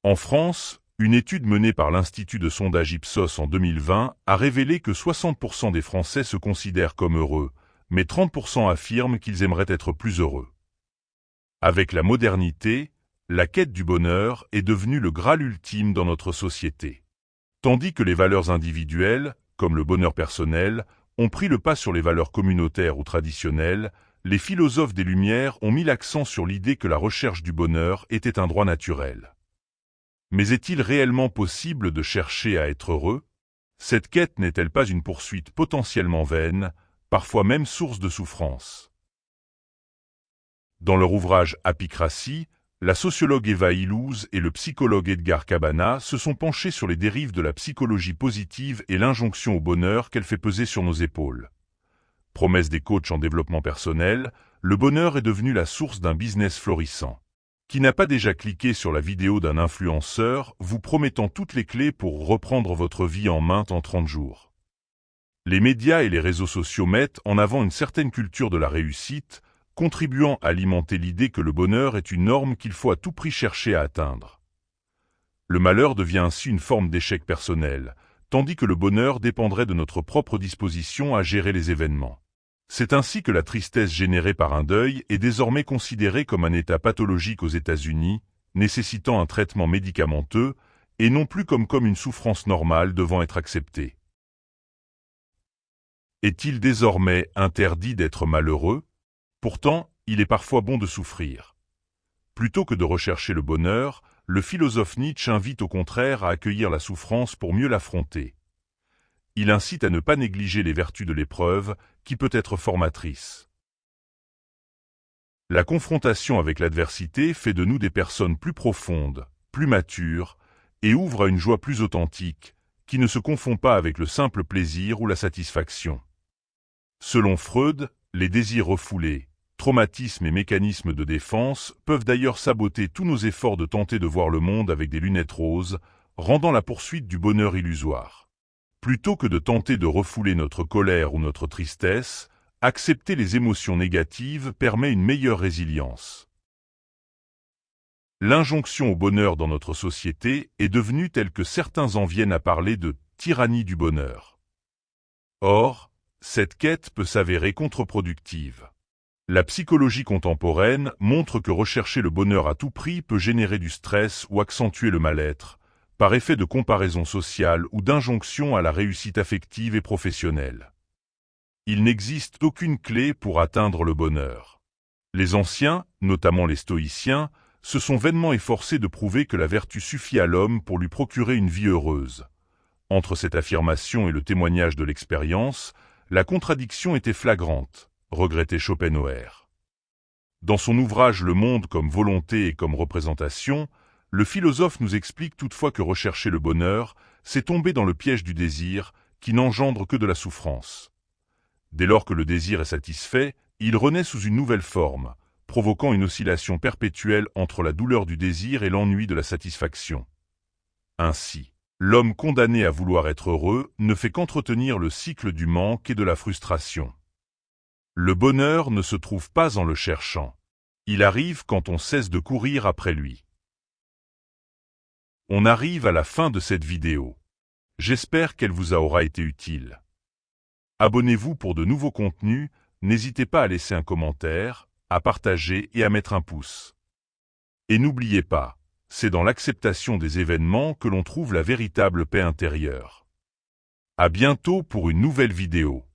En France, une étude menée par l'Institut de sondage Ipsos en 2020 a révélé que 60% des Français se considèrent comme heureux, mais 30% affirment qu'ils aimeraient être plus heureux. Avec la modernité, la quête du bonheur est devenue le Graal ultime dans notre société. Tandis que les valeurs individuelles, comme le bonheur personnel, ont pris le pas sur les valeurs communautaires ou traditionnelles, les philosophes des Lumières ont mis l'accent sur l'idée que la recherche du bonheur était un droit naturel. Mais est-il réellement possible de chercher à être heureux? Cette quête n'est-elle pas une poursuite potentiellement vaine, parfois même source de souffrance? Dans leur ouvrage Apicratie, la sociologue Eva Illouz et le psychologue Edgar Cabana se sont penchés sur les dérives de la psychologie positive et l'injonction au bonheur qu'elle fait peser sur nos épaules. Promesse des coachs en développement personnel, le bonheur est devenu la source d'un business florissant. Qui n'a pas déjà cliqué sur la vidéo d'un influenceur vous promettant toutes les clés pour reprendre votre vie en main en 30 jours? Les médias et les réseaux sociaux mettent en avant une certaine culture de la réussite, contribuant à alimenter l'idée que le bonheur est une norme qu'il faut à tout prix chercher à atteindre. Le malheur devient ainsi une forme d'échec personnel, tandis que le bonheur dépendrait de notre propre disposition à gérer les événements. C'est ainsi que la tristesse générée par un deuil est désormais considérée comme un état pathologique aux États-Unis, nécessitant un traitement médicamenteux, et non plus comme une souffrance normale devant être acceptée. Est-il désormais interdit d'être malheureux? Pourtant, il est parfois bon de souffrir. Plutôt que de rechercher le bonheur, le philosophe Nietzsche invite au contraire à accueillir la souffrance pour mieux l'affronter. Il incite à ne pas négliger les vertus de l'épreuve, qui peut être formatrice. La confrontation avec l'adversité fait de nous des personnes plus profondes, plus matures, et ouvre à une joie plus authentique, qui ne se confond pas avec le simple plaisir ou la satisfaction. Selon Freud, les désirs refoulés, traumatismes et mécanismes de défense peuvent d'ailleurs saboter tous nos efforts de tenter de voir le monde avec des lunettes roses, rendant la poursuite du bonheur illusoire. Plutôt que de tenter de refouler notre colère ou notre tristesse, accepter les émotions négatives permet une meilleure résilience. L'injonction au bonheur dans notre société est devenue telle que certains en viennent à parler de « tyrannie du bonheur ». Or, cette quête peut s'avérer contre-productive. La psychologie contemporaine montre que rechercher le bonheur à tout prix peut générer du stress ou accentuer le mal-être, par effet de comparaison sociale ou d'injonction à la réussite affective et professionnelle. Il n'existe aucune clé pour atteindre le bonheur. Les anciens, notamment les stoïciens, se sont vainement efforcés de prouver que la vertu suffit à l'homme pour lui procurer une vie heureuse. Entre cette affirmation et le témoignage de l'expérience, la contradiction était flagrante, regrettait Schopenhauer. Dans son ouvrage Le monde comme volonté et comme représentation, le philosophe nous explique toutefois que rechercher le bonheur, c'est tomber dans le piège du désir, qui n'engendre que de la souffrance. Dès lors que le désir est satisfait, il renaît sous une nouvelle forme, provoquant une oscillation perpétuelle entre la douleur du désir et l'ennui de la satisfaction. Ainsi, l'homme condamné à vouloir être heureux ne fait qu'entretenir le cycle du manque et de la frustration. Le bonheur ne se trouve pas en le cherchant. Il arrive quand on cesse de courir après lui. On arrive à la fin de cette vidéo. J'espère qu'elle vous aura été utile. Abonnez-vous pour de nouveaux contenus, n'hésitez pas à laisser un commentaire, à partager et à mettre un pouce. Et n'oubliez pas, c'est dans l'acceptation des événements que l'on trouve la véritable paix intérieure. À bientôt pour une nouvelle vidéo.